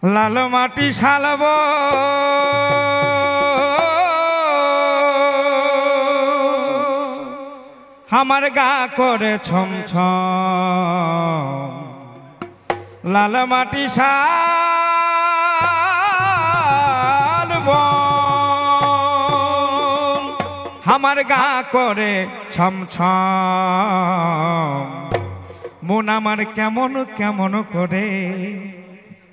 লাল মাটি শালব আমার গা করে ছমছম লাল মাটি শালব আমার গা করে ছমছম মন আমার কেমন কেমন করে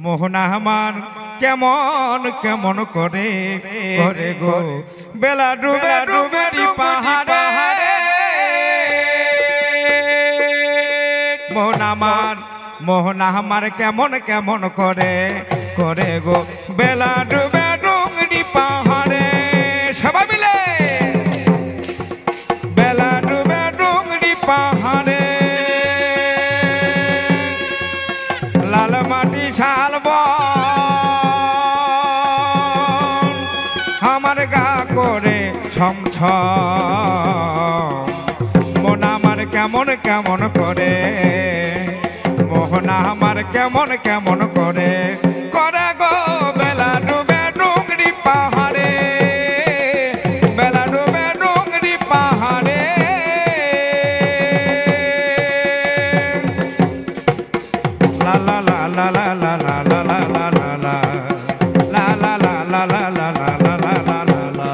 মোহনা আমার কেমন কেমন করে করে গো বেলা ডুবে ডুবে পাহাড়ে মোহনা আমার কেমন কেমন করে করে গো বেলা ডুবে ডুঙ্গি পাহাড়ে সবাই মিলে বেলা ডুবে ডুঙ্গি পাহাড়ে লাল মাটি শালব আমার গা করে ছমছম মন আমার কেমন কেমন করে মোহনা আমার কেমন কেমন করে করে গো বেলা ডুবে ডুঙ্গি পাহাড়ে বেলা ডুবে ডুঙ্গি পাহাড়ে লা লা লা লা লা লা লা লা লা লা লা লা লা লা লা লা লা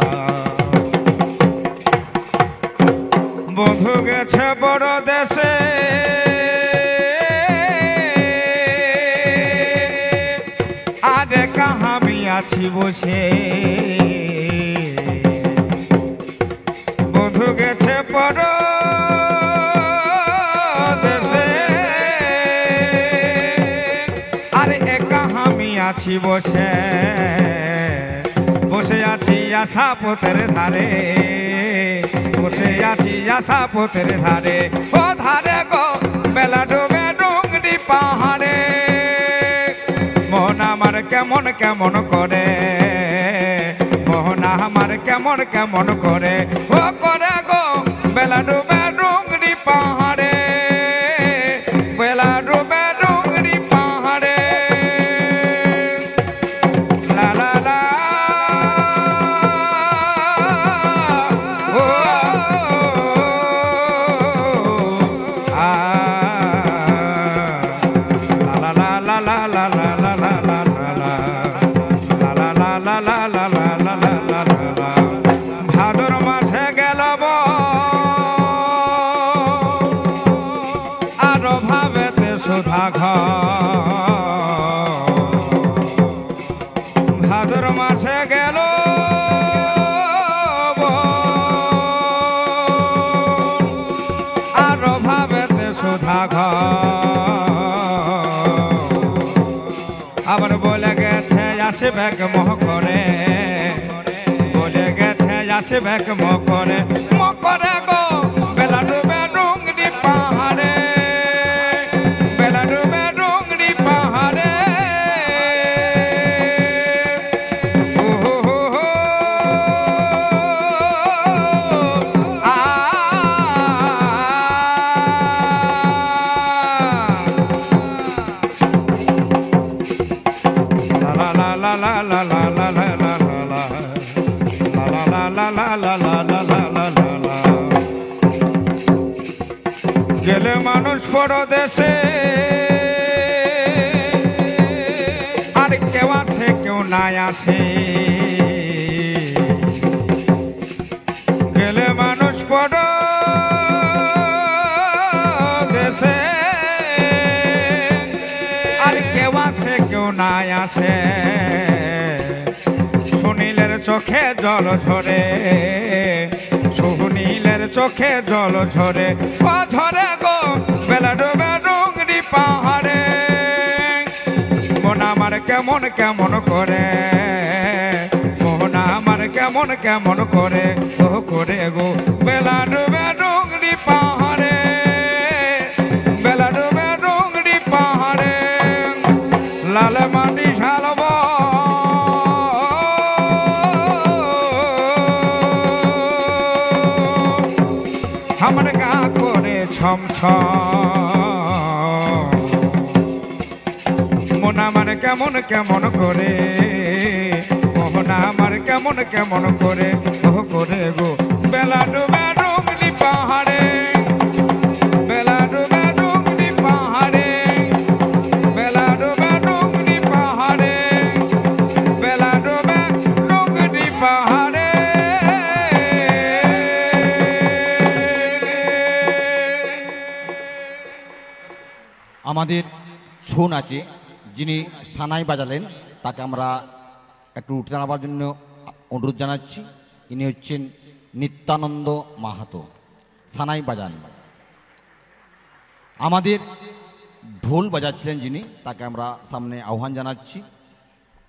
বন্ধু গেছে বড় দেশে আরে কাহামি আছি বসে বন্ধু গেছে বড় দেশে আরে একা আমি আছি বসে বসে আছি আশা পথের ধারে বসে আছি আশা পথের ধারে ও ধারে গো বেলা ডুবে ডুঙ্গি পাহাড়ে মোহনা আমার কেমন কেমন করে মোহনা আমার কেমন কেমন করে ও করে গো বেলা ডুবে ডুঙ্গি পাহাড়ে বেলা ডুবে ডুঙ্গি পাহাড়ে লা লা লা ও লা লা লা লা লা লা ভাদর মাসে গেল আর ভাবেতে সুধা ভাদর মাসে গেল আর ভাবেতে সুধা আবার বলে গেছে আসে ব্যাগ মোহ করে বলে গেছে আসে ব্যাগ মোহ করে গো বেলা ডুবে ডুঙ্গি পাহাড়ে বেলা ডুবে ডুঙ্গি পাহাড়ে গেলে মানুষ পরদেশে আর কেউ আছে কেউ নাই আছে গেলে মানুষ পরদেশে আর কেউ আছে কেউ নাই আছে সুনীলের চোখে জল ঝরে সুনীলের চোখে জল ঝরে ও ঝরে গো বেলা ডুবে ডুঙ্গি পাহাড়ে মোহনা আমার কেমন কেমন করে মোহনা আমার কেমন কেমন করে ও করে গো বেলা ডুবে ডুঙ্গি পাহাড়ে বেলা ডুবে ডুঙ্গি পাহাড়ে লাল মাটি শালব আমার গা করে ছমছম মন আমার কেমন কেমন করে, মোহন আমার কেমন কেমন করে, ও করে গো বেলা ডুবে ডুগলি পাহাড়ে, বেলা ডুবে ডুগলি পাহাড়ে, বেলা ডুবে ডুগলি পাহাড়ে, বেলা ডুবে ডুগলি পাহাড়ে। আমাদের ছৌ নাচে যিনি সানাই বাজালেন তাকে আমরা একটু উঠে দাঁড়াবার জন্য অনুরোধ জানাচ্ছি। ইনি হচ্ছেন নিত্যানন্দ মাহাতো, সানাই বাজান। আমাদের ঢোল বাজাচ্ছিলেন যিনি, তাকে আমরা সামনে আহ্বান জানাচ্ছি,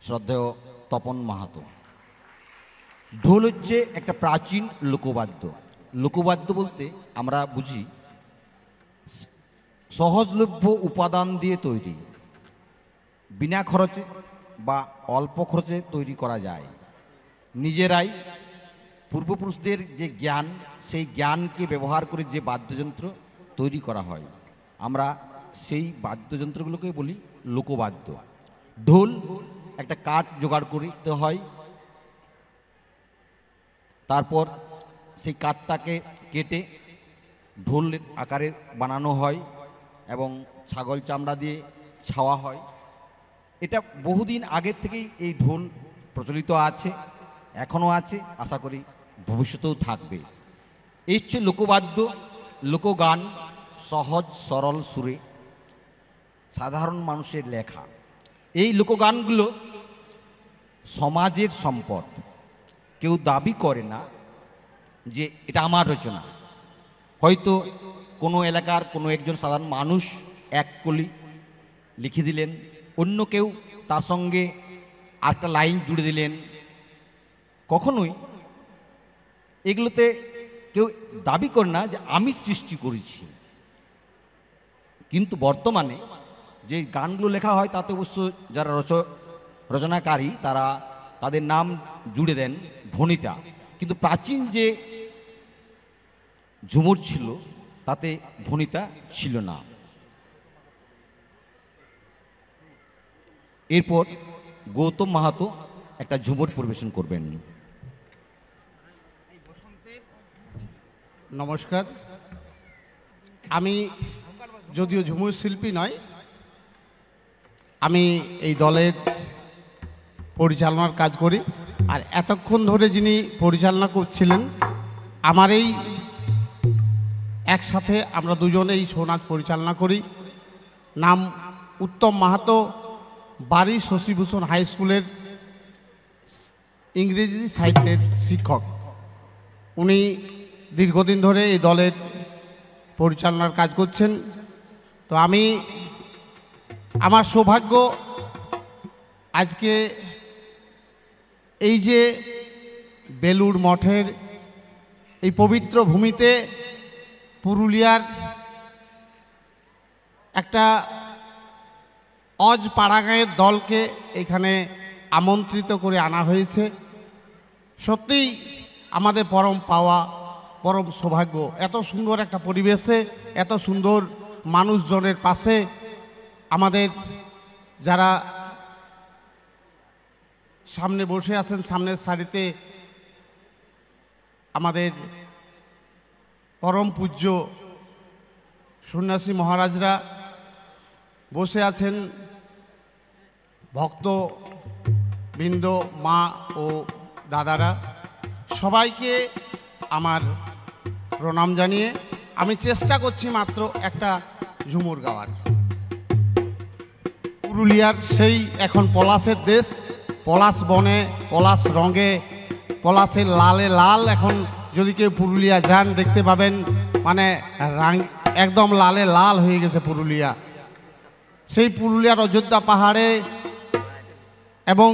শ্রদ্ধেয় তপন মাহাতো। ঢোল হচ্ছে একটা প্রাচীন লোকবাদ্য। লোকবাদ্য বলতে আমরা বুঝি সহজলভ্য উপাদান দিয়ে তৈরি, বিনা খরচে বা অল্প খরচে তৈরি করা যায়। নিজেরাই পূর্বপুরুষদের যে জ্ঞান, সেই জ্ঞানকে ব্যবহার করে যে বাদ্যযন্ত্র তৈরি করা হয়, আমরা সেই বাদ্যযন্ত্রগুলোকে বলি লোকবাদ্য। ঢোল একটা কাঠ জোগাড় করতে হয়, তারপর সেই কাঠটাকে কেটে ঢোলের আকারে বানানো হয় এবং ছাগল চামড়া দিয়ে ছাওয়া হয়। এটা বহুদিন আগের থেকেই এই ঢোল প্রচলিত আছে, এখনও আছে, আশা করি ভবিষ্যতেও থাকবে। এই হচ্ছে লোকবাদ্য, লোকগান, সহজ সরল সুরে সাধারণ মানুষের লেখা। এই লোকগানগুলো সমাজের সম্পদ। কেউ দাবি করে না যে এটা আমার রচনা। হয়তো কোনো এলাকার কোনো একজন সাধারণ মানুষ এক কলি লিখে দিলেন, অন্য কেউ তার সঙ্গে আরেকটা লাইন জুড়ে দিলেন। কখনোই এগুলোতে কেউ দাবি করে না যে আমি সৃষ্টি করেছি। কিন্তু বর্তমানে যে গানগুলো লেখা হয় তাতে অবশ্য যারা রচনাকারী তারা তাদের নাম জুড়ে দেন ভণিতা, কিন্তু প্রাচীন যে ঝুমুর ছিল তাতে ভণিতা ছিল না। এরপর গৌতম মাহাতো একটা ঝুমুর পরিবেশন করবেন। নমস্কার, আমি যদিও ঝুমুর শিল্পী নয়, আমি এই দলের পরিচালনার কাজ করি। আর এতক্ষণ ধরে যিনি পরিচালনা করছিলেন, আমার এই একসাথে আমরা দুজনে এই ছৌ নাচ পরিচালনা করি। নাম উত্তম মাহাতো, বাড়ি শশীভূষণ হাই স্কুলের ইংরেজি সাহিত্যের শিক্ষক। উনি দীর্ঘদিন ধরে এই দলের পরিচালনার কাজ করছেন। তো আমার সৌভাগ্য আজকে এই যে বেলুড় মঠের এই পবিত্র ভূমিতে পুরুলিয়ার একটা অজ পাড়াগাঁয়ের দলকে এখানে আমন্ত্রিত করে আনা হয়েছে। সত্যিই আমাদের পরম পাওয়া, পরম সৌভাগ্য। এত সুন্দর একটা পরিবেশে, এত সুন্দর মানুষজনের পাশে আমাদের যারা সামনে বসে আছেন, সামনের সারিতে আমাদের পরম পূজ্য সন্ন্যাসী মহারাজরা বসে আছেন, ভক্তবৃন্দ, মা ও দাদারা, সবাইকে আমার প্রণাম জানিয়ে আমি চেষ্টা করছি মাত্র একটা ঝুমুর গাওয়ার। পুরুলিয়ার সেই এখন পলাশের দেশ, পলাশ বনে, পলাশ রঙে, পলাশের লালে লাল। এখন যদি কেউ পুরুলিয়া যান দেখতে পাবেন, মানে একদম লালে লাল হয়ে গেছে পুরুলিয়া। সেই পুরুলিয়ার অযোধ্যা পাহাড়ে এবং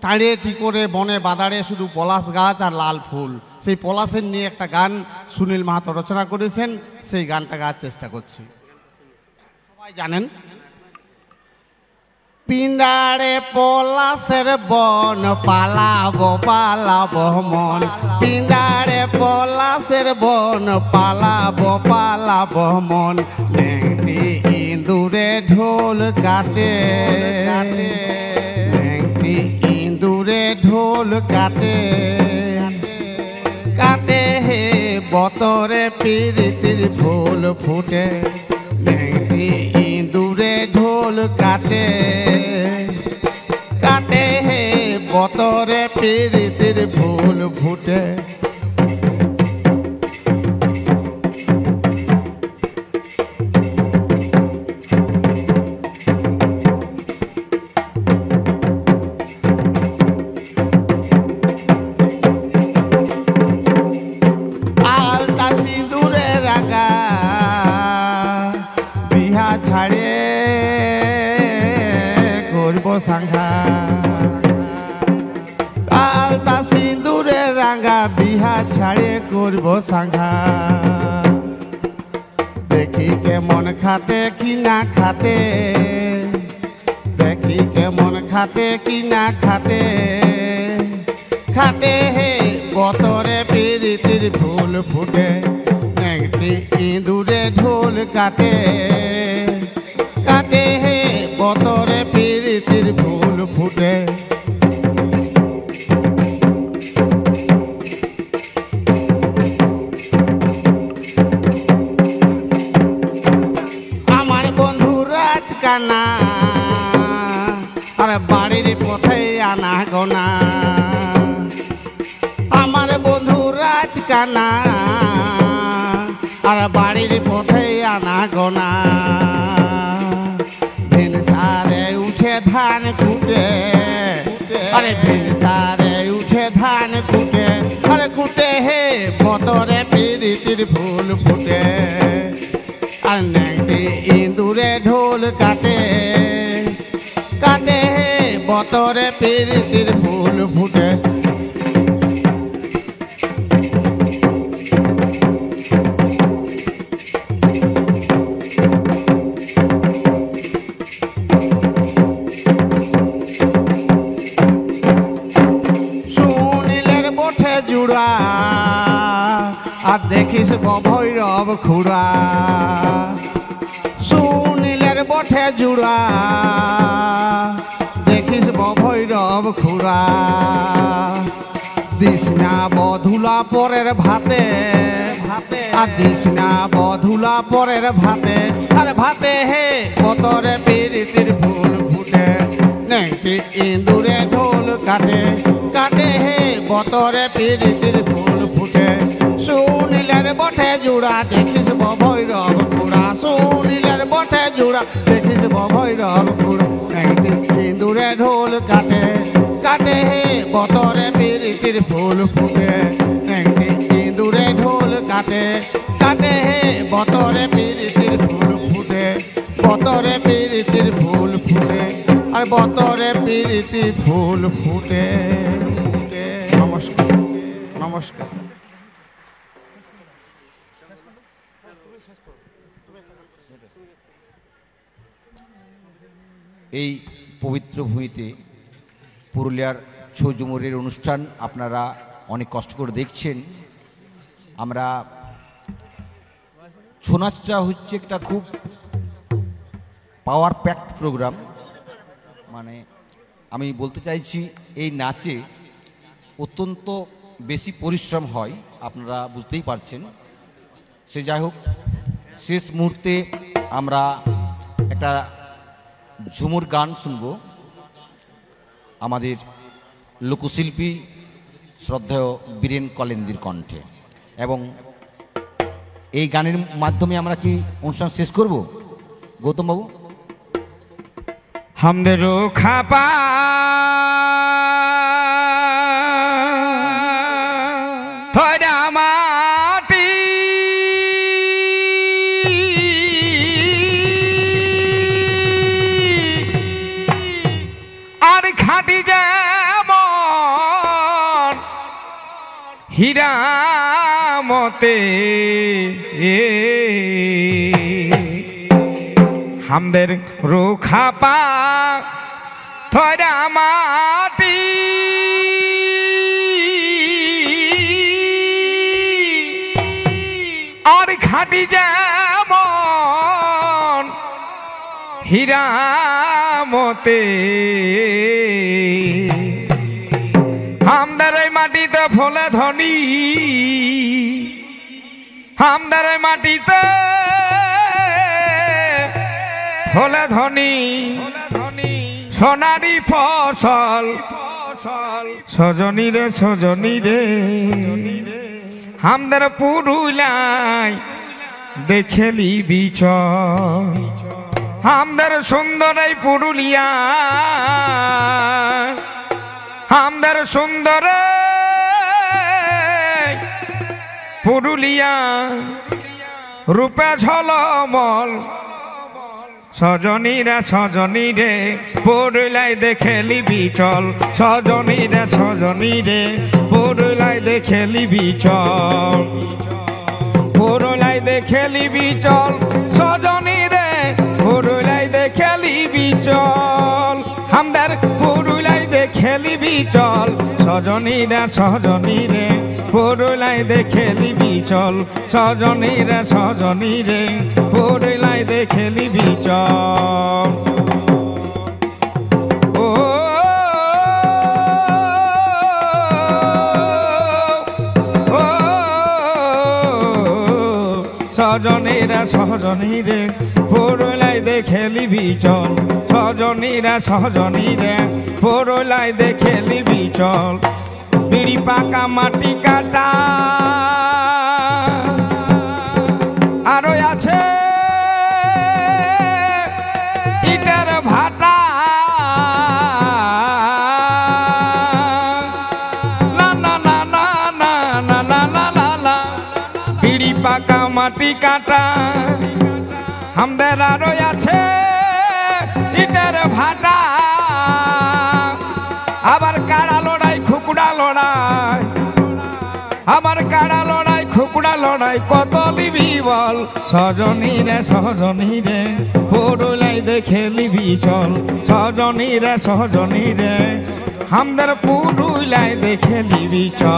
টাঁড়ে টিকরে বনে বাদাড়ে শুধু পলাশ গাছ আর লাল ফুল। সেই পলাশের নিয়ে একটা গান সুনীল মাহাতো রচনা করেছেন, সেই গানটা গাওয়ার চেষ্টা করছি। সবাই জানেন, পিন্ডারে পলাশের বন পালাবো পালাবো মন পিন্ডারে পলাশের বন পালাবো পালাবো মন নেংটি ইন্দুরে ঢোল কাটে নেংটি ইন্দুরে ঢোল কাটে কাটে হে বতরে পিরিতির ফুল ফুটে নেংটি ইন্দুরে ঢোল কাটে কাটে হে বতরে পিরিতির ফুল ফুটে আলতা সিঁদুরে রাঙা বিহা ছাড়ে করব সাঙ্ঘা আলতা সিঁদুরে রাঙা বিহা ছাড়ে করব সাঙ্ঘা দেখি কেমন খাটে কি না খাটে দেখি কেমন খাটে কি না খাটে খাটে হে বতরে পিরিতির ফুল ফুটে নেংটি ইঁদুরে ঢোল কাটে কাটে হে বতরে পিরিতির ফুল ফুটে আমার বন্ধু রাজকানা আর বাড়ির পথে আনা গোনা আমার বন্ধু রাজকানা আর বাড়ির পথে আনা গোনা ভিনসারে উঠে ধান কুটে আরে ভিনসারে উঠে ধান কুটে আরে কুটে হে বতরে পিরিতির ফুল ফুটে আর নেংটি ইন্দুরে ঢোল কাটে কাটে হে বতরে পিরিতির ফুল ফুটে সুনীলের বঠে জুড়া আর দেখিস ভৈরব খুড়া সুনীলের বঠে জুড়া দেখিস ভৈরব খুড়া দিসনা বধুলা পরের ভাতে ভাতে আর দিসনা বধুলা পরের ভাতে আর ভাতে হে বতরে পিরিতির ফুল ফুটে নেংটি ইন্দুরে ঢোল কাটে কাটে হে বতরে পিরিতির ফুল ফুটে সুনীলের বঠে জুড়া দেখিস ভৈরব খুড়া সুনীলের বঠে জুড়া দেখিস ভৈরব খুড়া নেংটি ইন্দুরে ঢোল কাটে কাটে হে বতরে পিরিতির ফুল ফুটে নেংটি ইন্দুরে ঢোল কাটে কাটে হে বতরে পিরিতির ফুল ফুটে বতরে পিরিতির ফুল ফুটে আর বতরে পিরিতির ফুল ফুটে ফুটে নমস্কার নমস্কার এই পবিত্র ভূমিতে পুরুলিয়ার ছৌ ঝুমুরের অনুষ্ঠান আপনারা অনেক কষ্ট করে দেখছেন। আমরা ছৌ নাচটা হচ্ছে একটা খুব পাওয়ার প্যাকড প্রোগ্রাম, মানে আমি বলতে চাইছি এই নাচে অত্যন্ত বেশি পরিশ্রম হয়, আপনারা বুঝতেই পারছেন। সে যাই হোক, শেষ মুহূর্তে আমরা একটা ঝুমুর গান শুনব আমাদের লোকশিল্পী শ্রদ্ধেয় বীরেন কলেন্দির কণ্ঠে, এবং এই গানের মাধ্যমে আমরা কি অনুষ্ঠান শেষ করব গৌতম বাবু? हमदे खापा थोड़ा माटी और खाटी जेमन हीरा मते हमদের রোখাপা হরা মাটি আর খাটি যেমন হীরামতে আমদার এই মাটিতে ফলে ধনী আমদার এই মাটিতে ফলে ধনী সোনারি ফসল সজনী রে সজনী রে আমদার পুরুলাই দেখেলি বিচ আমদার সুন্দর এই পুরুলিয়া আমদার সুন্দর পুরুলিয়া রূপে ঝলমল সজনী রে পুরুলাই দেখেলি বিচল সজনী রে পুরুলাই দেখেলি বিচল পুরুলাই দেখেলি বিচল সজনী রে পুরুলাই দেখেলি বিচল আমদার পুরুলাই দেখেলি বিচল সজনী রে পুরুলাই দেখেলি বিচল সজনী রে পুরুলাই দেখেলি বিচল ও সজনী রে পুরুলাই দেখেলি বিচল সজনী রে পুরুলাই দেখেলি বিচল বিড়ি পাকা মাটি কাটা আরো আছে ইটার ভাটা না না না না না না না না না না বিড়ি পাকা মাটি কাটা আমদের আরো আছে ইটার ভাটা আবার কাড়া লড়াই খুকুড়া লড়াই আবার কাড়া লড়াই খুকুড়া লড়াই কত লিবি বল সজনী রে পুরুলাই দেখেলি বিচল সজনী রে আমদের পুরুলাই দেখেলি বিচল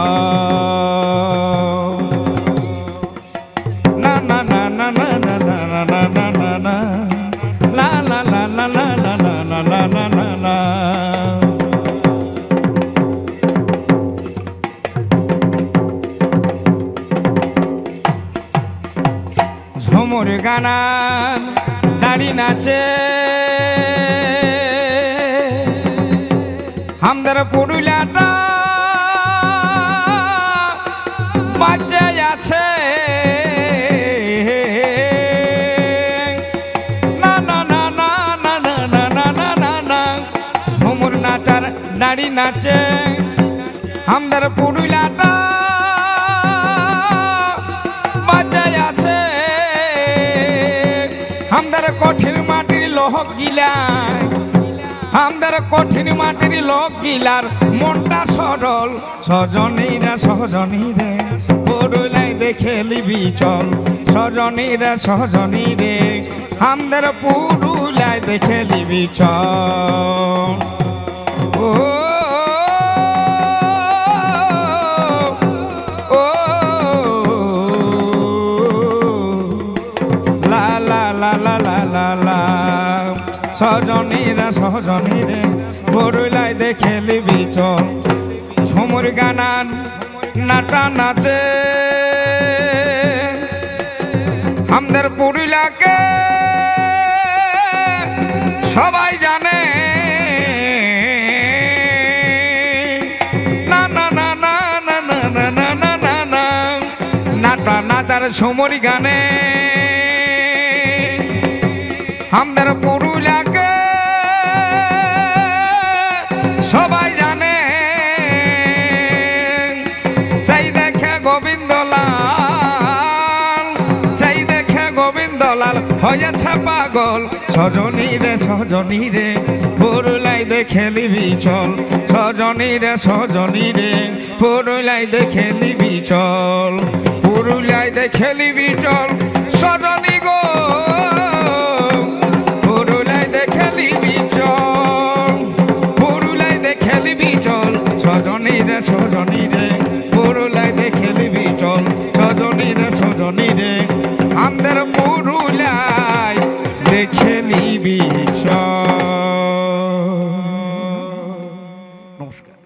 না না না না না না না না না না না la la la la la la la la la la la la ঝুমুর গানান দাড়ি নাচে আমদের পুরুলিয়াটা বাজে আছে দাড়ি নাচে আমদের পুরুলিয়াটা বাজায় আছে আমদের কঠিন মাটির লোহ গিলায় আমদের কঠিন মাটির লোহ গিলার মনটা সরল সজনী রে পুরুলাই দেখেলি বিচল সজনী রে আমদের পুরুলাই দেখেলি বিচল ও ও লা লা লা লা লা লা লা সজনী রে পুরুলাই দেখেলি বিচল ঝুমুর গানার নাটা নাচে আমদের পুরুলিয়াকে সবাই জানে নাটার ঝুমুর গানে আমদের পুরুলিয়াকে সবাই জানে সেই দেখে গোবিন্দলাল হয়েছে পাগল সজনী রে পুরুলাই দেখেলি বিচল সজনী রে পুরুলাই দেখেলি বিচল পুরুলাই দেখেলি বিচল সজনী গো পুরুলাই দেখেলি বিচল সজনী রে পুরুলিয়ায় দেখে নিবি চল সজনী রে আমাদের পুরুলিয়ায় দেখে নিবি চল। নমস্কার।